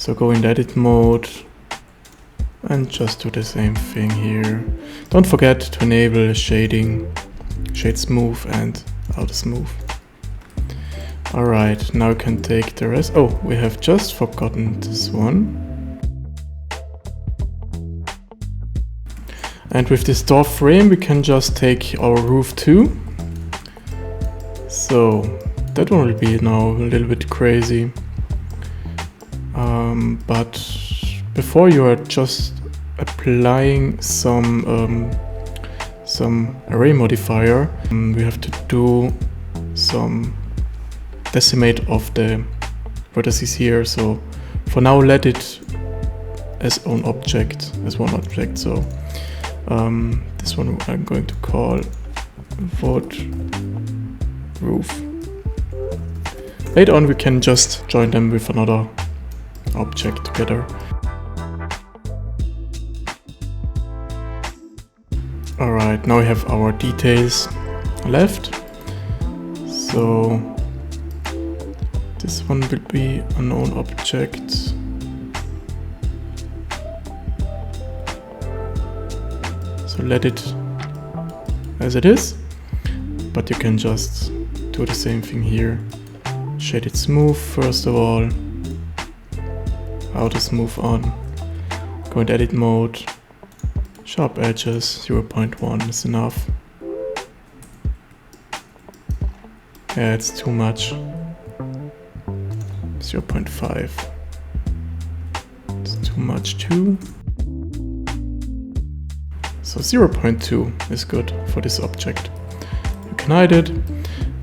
So go in edit mode and just do the same thing here. Don't forget to enable shading, shade smooth and auto smooth. Alright, now we can take the rest. Oh, we have just forgotten this one. And with this door frame we can just take our roof too. So that one will be now a little bit crazy. But before you are just applying some array modifier, we have to do some decimate of the vertices here. So for now let it as one object. So this one I'm going to call vote roof. Later on we can just join them with another object together. Alright, now we have our details left. So this one will be a known object. So let it as it is, but you can just do the same thing here. Shade it smooth first of all. Auto smooth on. Go into edit mode. Sharp edges, 0.1 is enough. Yeah, it's too much. 0.5. It's too much too. So 0.2 is good for this object. You can hide it,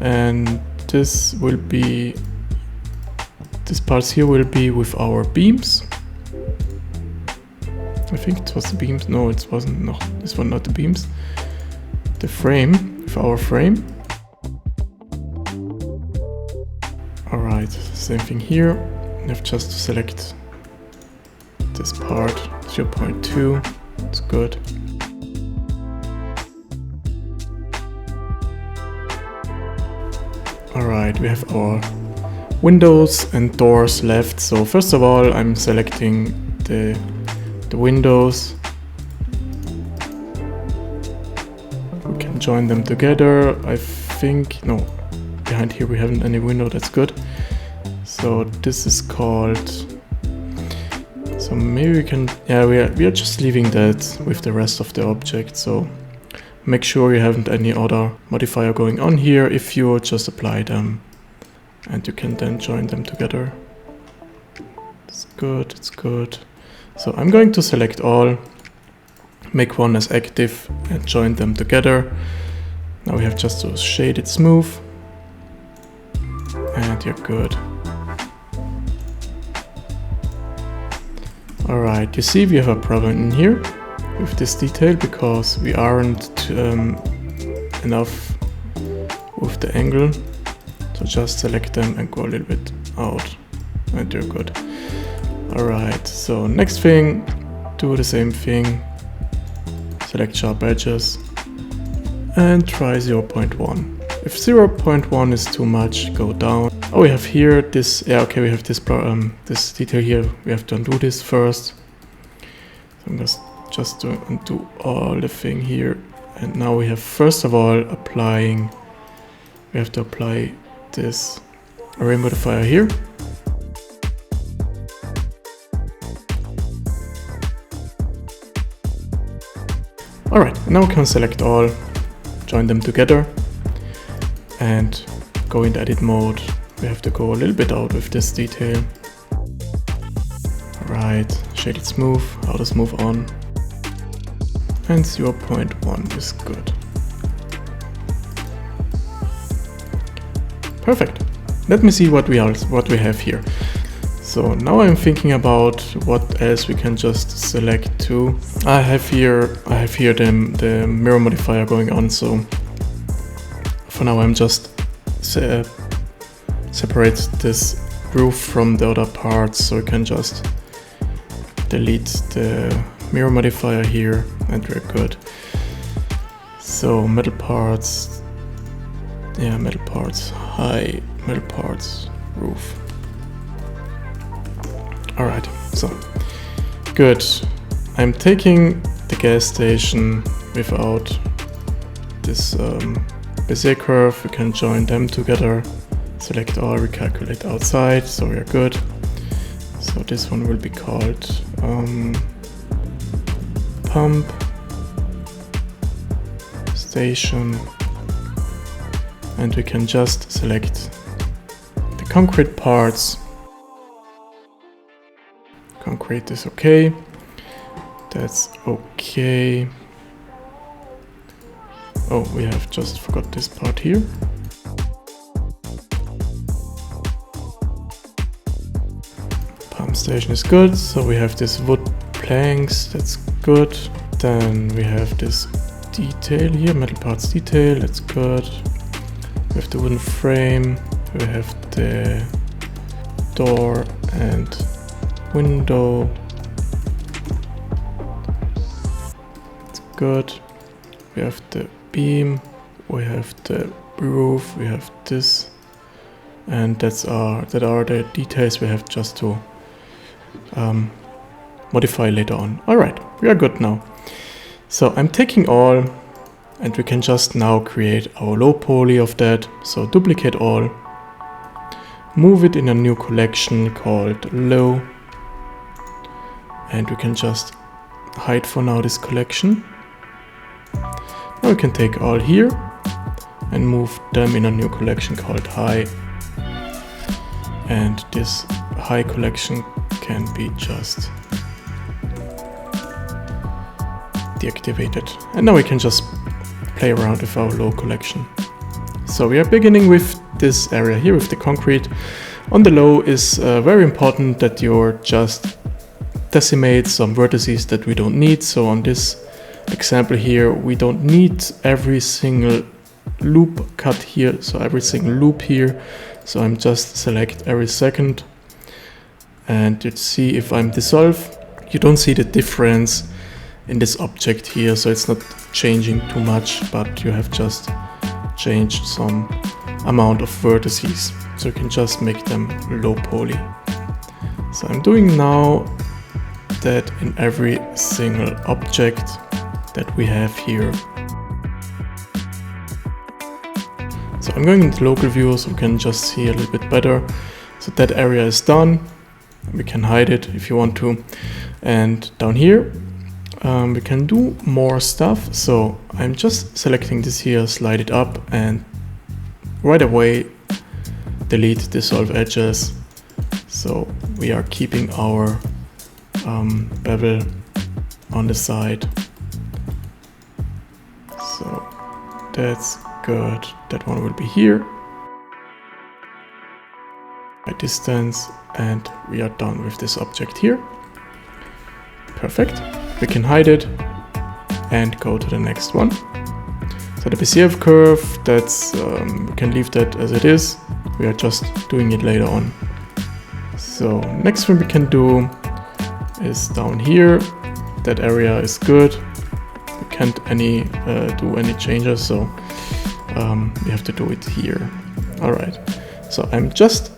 and this parts here will be with our beams. I think it was the beams. No, it wasn't. No, this one not the beams. The frame with our frame. Alright, same thing here. You have just to select this part, 0.2. It's good. Alright, we have our windows and doors left. So first of all, I'm selecting the windows. We can join them together. I think, no, behind here we haven't any window, that's good. So this is called, so maybe we can, yeah, we are just leaving that with the rest of the object. So make sure you haven't any other modifier going on here. If you just apply them, and you can then join them together. It's good, it's good. So I'm going to select all, make one as active and join them together. Now we have just to shade it smooth, and you're good. Alright, you see we have a problem in here with this detail because we aren't enough with the angle. So just select them and go a little bit out, and you're good. Alright, so next thing, do the same thing. Select sharp edges and try 0.1. If 0.1 is too much, go down. Oh, we have here this, yeah, okay, we have this this detail here. We have to undo this first. So I'm just to undo all the thing here. And now we have, first of all, we have to apply this array modifier here. Alright, now we can select all, join them together, and go into edit mode. We have to go a little bit out with this detail. Alright, shade it smooth, auto smooth on, and 0.1 is good. Perfect. Let me see what we have here. So now I'm thinking about what else we can just select too. I have here the mirror modifier going on. So for now I'm just separate this roof from the other parts. So we can just delete the mirror modifier here, and we're good. So metal parts. Yeah, metal parts, high, metal parts, roof. Alright, so good. I'm taking the gas station without this Bezier curve. We can join them together, select all, recalculate outside, so we are good. So this one will be called pump station, and we can just select the concrete parts. Concrete is okay. That's okay. Oh, we have just forgot this part here. Pump station is good. So we have this wood planks. That's good. Then we have this detail here, metal parts detail. That's good. We have the wooden frame. We have the door and window. It's good. We have the beam, we have the roof, we have this, and that are the details we have just to modify later on. Alright, we are good now. So I'm taking all, and we can just now create our low poly of that. So duplicate all, move it in a new collection called low, and we can just hide for now this collection. Now we can take all here and move them in a new collection called high, and this high collection can be just deactivated. And now we can just play around with our low collection. So we are beginning with this area here with the concrete. On the low is very important that you just decimate some vertices that we don't need. So on this example here, we don't need every single loop cut here, so every single loop here. So I'm just select every second, and you see if I'm dissolve, you don't see the difference in this object here, so it's not changing too much, but you have just changed some amount of vertices, so you can just make them low poly. So I'm doing now that in every single object that we have here. So I'm going into local view so we can just see a little bit better. So that area is done. We can hide it if you want to. And down here we can do more stuff. So I'm just selecting this here, slide it up, and right away delete dissolve edges. So we are keeping our bevel on the side. So that's good. That one will be here by distance, and we are done with this object here. Perfect. We can hide it and go to the next one. So the Bezier curve, that's we can leave that as it is. We are just doing it later on. So next thing we can do is down here. That area is good. We can't do any changes, so we have to do it here. All right. So I'm just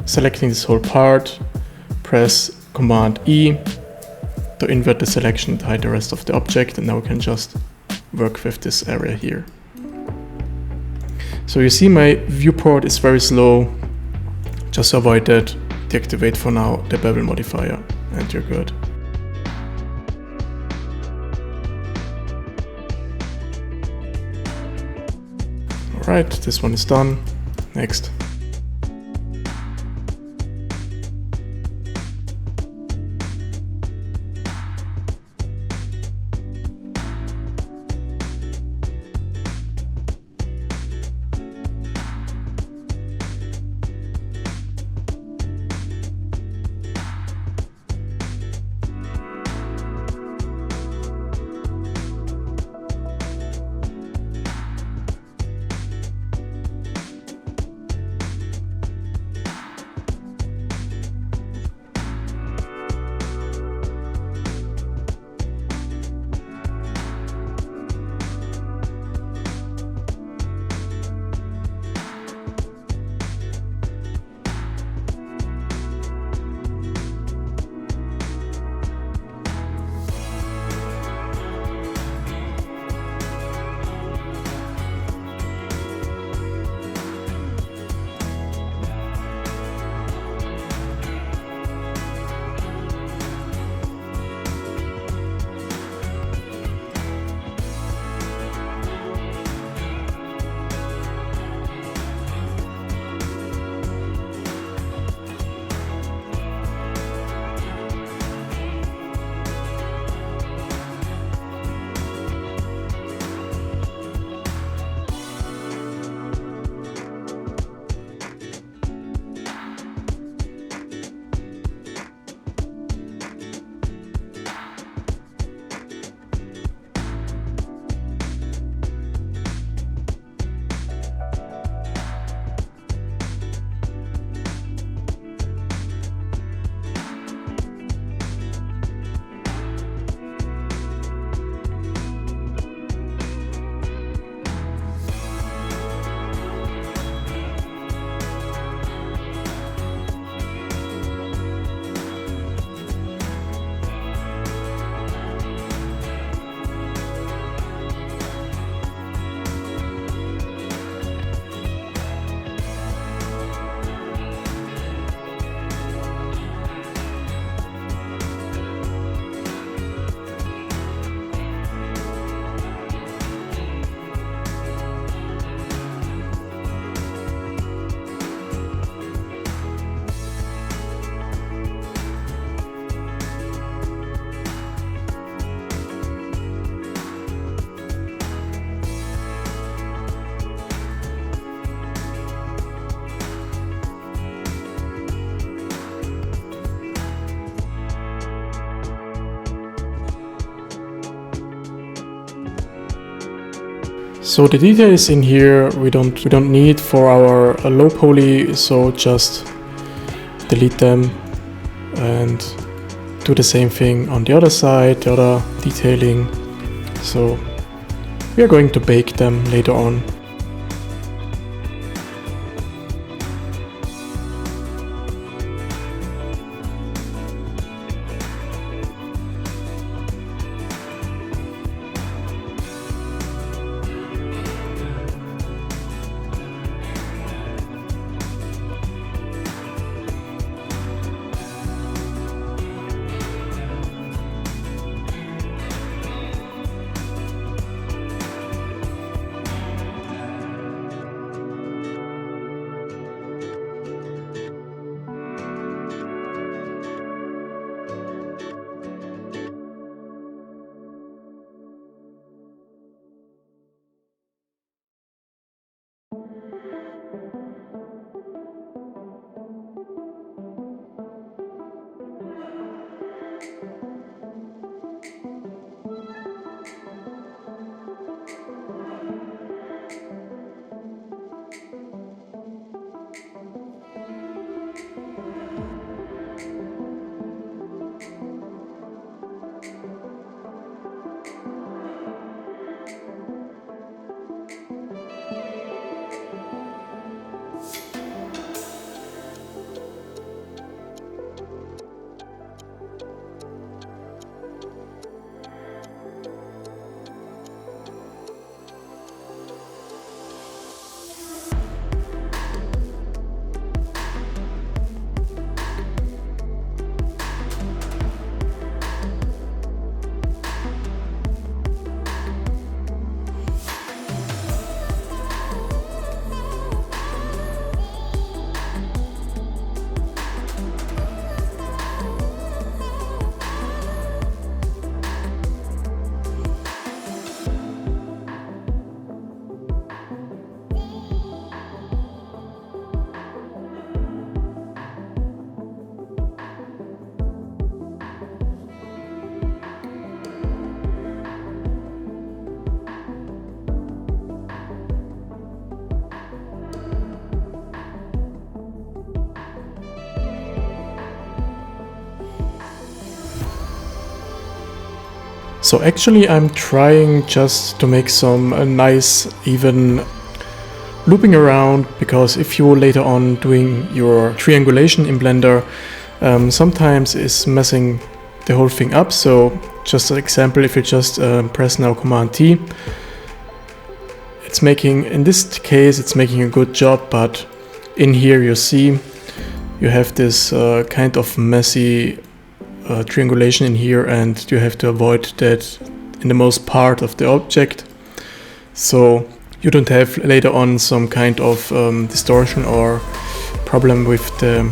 selecting this whole part. Press Command E to invert the selection to hide the rest of the object, and now we can just work with this area here. So you see my viewport is very slow. Just avoid that. Deactivate for now the bevel modifier, and you're good. Alright, this one is done. Next. So the details in here we don't need for our low poly, so just delete them and do the same thing on the other side, the other detailing. So we are going to bake them later on. So actually I'm trying just to make some nice even looping around, because if you later on doing your triangulation in Blender, sometimes it's messing the whole thing up. So just an example, if you just press now Command T, it's making, in this case it's making a good job, but in here you see you have this kind of messy triangulation in here, and you have to avoid that in the most part of the object, so you don't have later on some kind of distortion or problem with the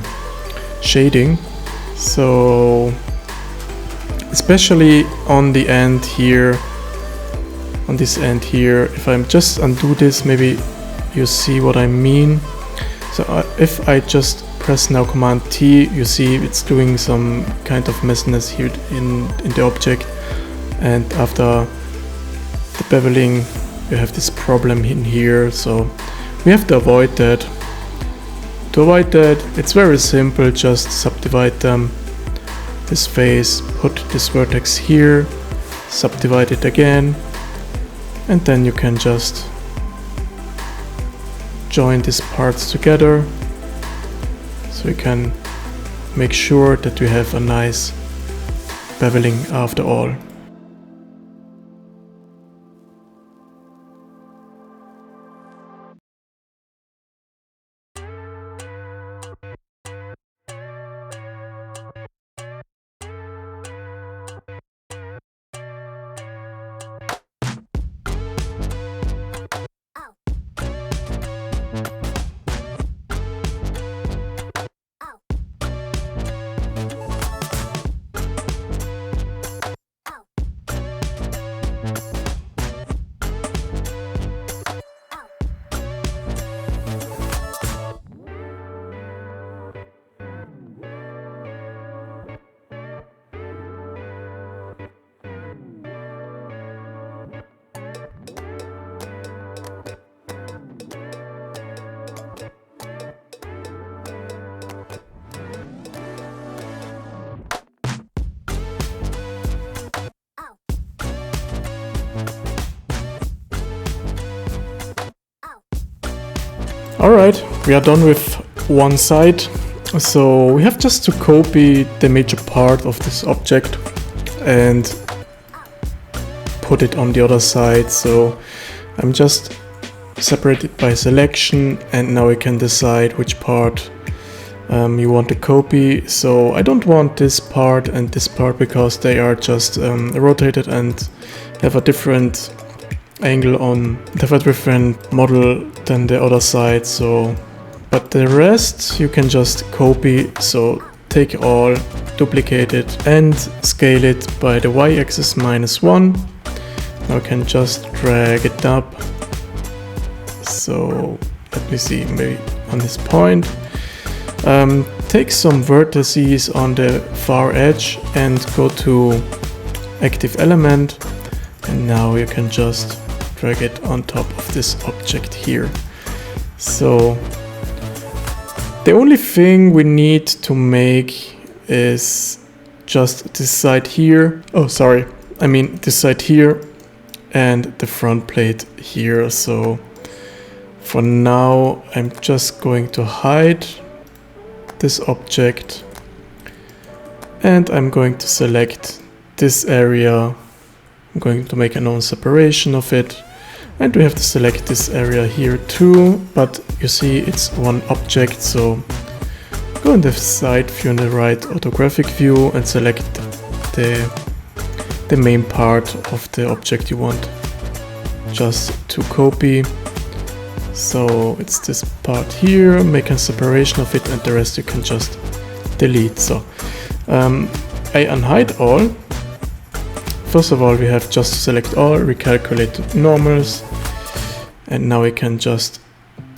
shading. So especially on the end here, on this end here, if I'm just undo this, maybe you see what I mean. So if I just press now Command T, you see it's doing some kind of messiness here in the object, and after the beveling you have this problem in here, so we have to avoid that. To avoid that, it's very simple, just subdivide them, this face, put this vertex here, subdivide it again, and then you can just join these parts together. So we can make sure that we have a nice beveling after all. Alright, we are done with one side. So we have just to copy the major part of this object and put it on the other side. So I'm just separated by selection, and now we can decide which part you want to copy. So I don't want this part and this part because they are just rotated and have a different angle on, have a different model than the other side. So, but the rest you can just copy. So take all, duplicate it and scale it by the y-axis -1. Now I can just drag it up. So let me see, maybe on this point. Take some vertices on the far edge and go to active element, and now you can just drag it on top of this object here. So the only thing we need to make is just this side here. Oh, sorry, I mean this side here and the front plate here. So for now I'm just going to hide this object and I'm going to select this area. I'm going to make a known separation of it, and we have to select this area here too, but you see it's one object. So go in the side view in the right orthographic view and select the main part of the object you want just to copy. So it's this part here, make a separation of it, and the rest you can just delete. So I unhide all. First of all, we have just to select all, recalculate normals, and now we can just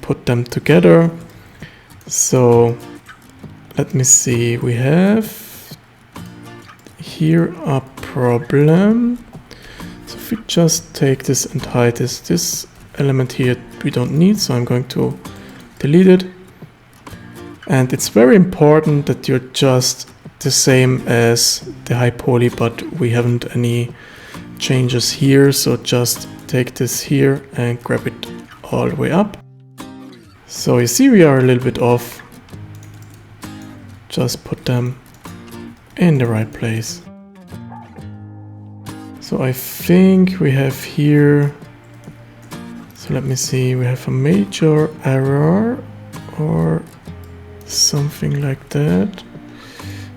put them together. So let me see, we have here a problem. So if we just take this and hide this element here we don't need, so I'm going to delete it. And it's very important that you're just the same as the high poly, but we haven't any changes here, so just take this here and grab it all the way up. So you see we are a little bit off. Just put them in the right place. So I think we have here, so let me see, we have a major error or something like that.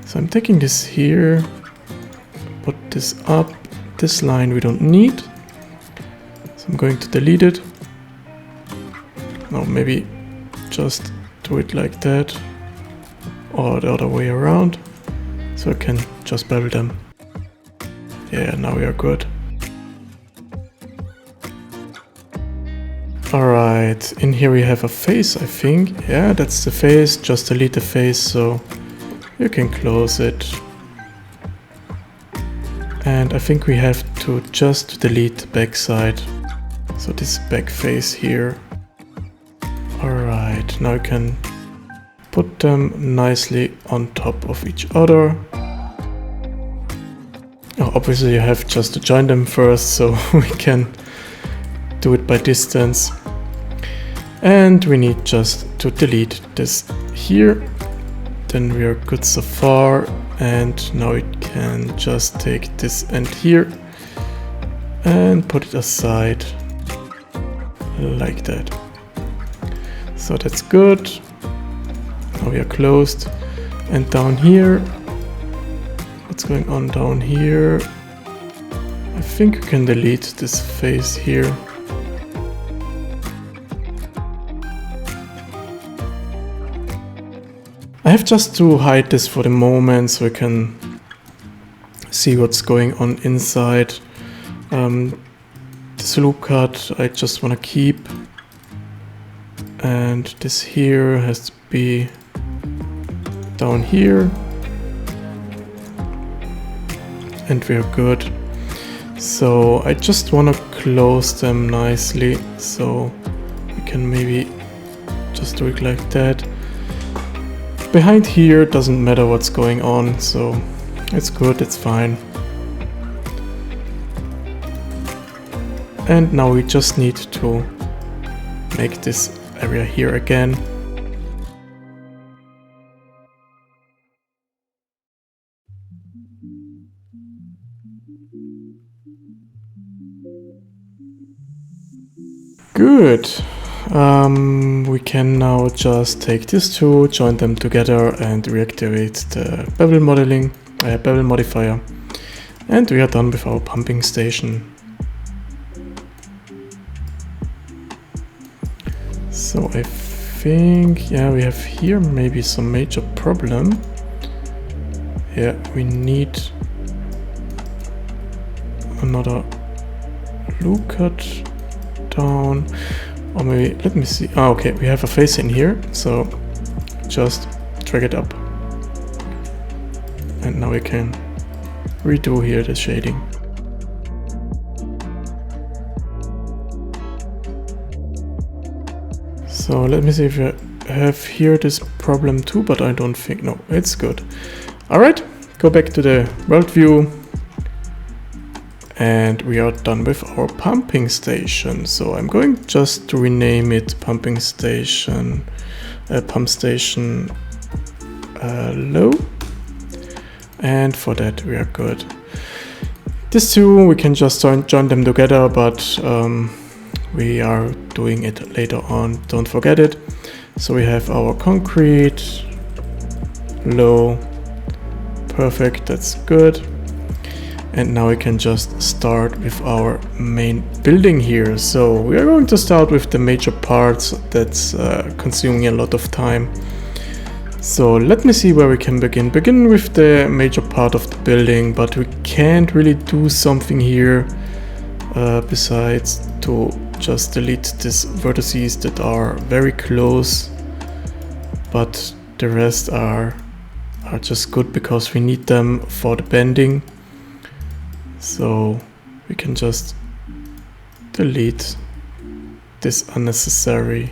So I'm taking this here, put this up, this line we don't need, so I'm going to delete it. No, maybe just do it like that, or the other way around, so I can just bevel them. Yeah, now we are good. Alright, in here we have a face, I think. Yeah, that's the face, just delete the face, so you can close it. And I think we have to just delete the back side. So this back face here. Alright, now you can put them nicely on top of each other. Oh, obviously you have just to join them first, so we can do it by distance. And we need just to delete this here. Then we are good so far, and now we can just take this end here and put it aside like that. So that's good. Now we are closed. And down here, what's going on down here? I think we can delete this face here. I have just to hide this for the moment so we can see what's going on inside. This loop cut I just want to keep, and this here has to be down here, and we're good. So I just want to close them nicely, so we can maybe just do it like that. Behind here doesn't matter what's going on, so it's good, it's fine. And now we just need to make this area here again. Good. We can now just take these two, join them together and reactivate the bevel modeling, bevel modifier. And we are done with our pumping station. So I think, yeah, we have here maybe some major problem. Yeah, we need another loop cut down. Or maybe, let me see. Ah, okay, we have a face in here, so just drag it up. And now we can redo here the shading. So let me see if I have here this problem too, but I don't think, no, it's good. All right, go back to the world view. And we are done with our pumping station. So I'm going just to rename it pumping station, pump station low. And for that we are good. These two, we can just join them together, but we are doing it later on. Don't forget it. So we have our concrete, low, perfect, that's good. And now we can just start with our main building here. So we are going to start with the major parts that's consuming a lot of time. So let me see where we can begin. Begin with the major part of the building, but we can't really do something here besides to just delete these vertices that are very close. But the rest are just good because we need them for the bending. So we can just delete this unnecessary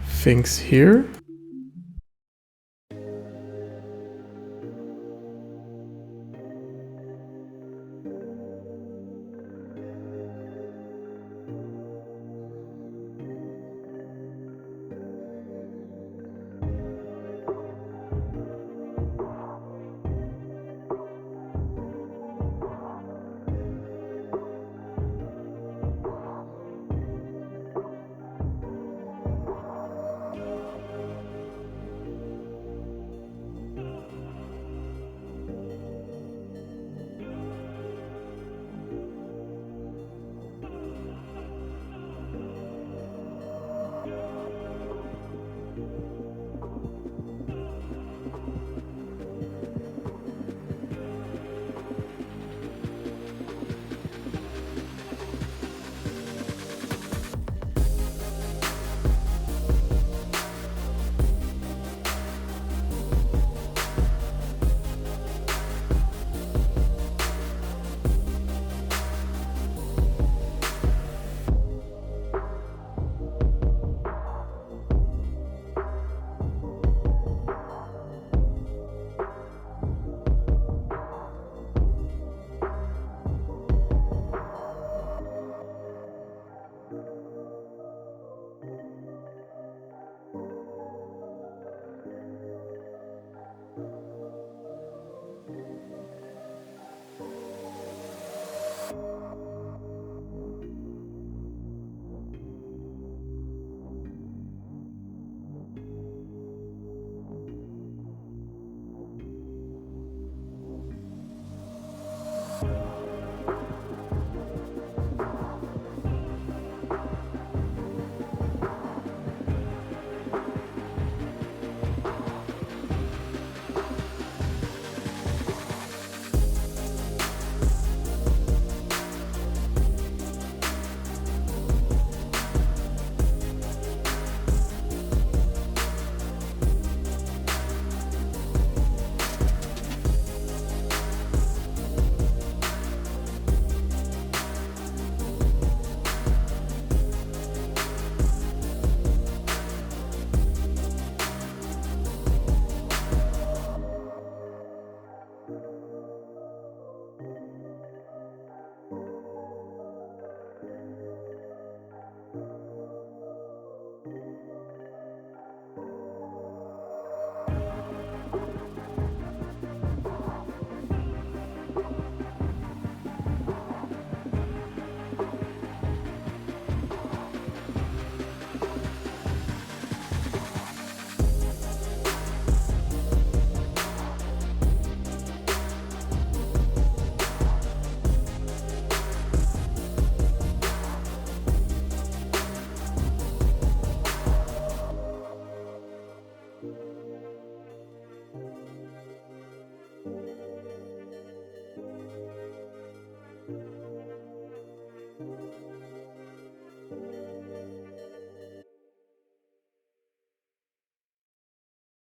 things here.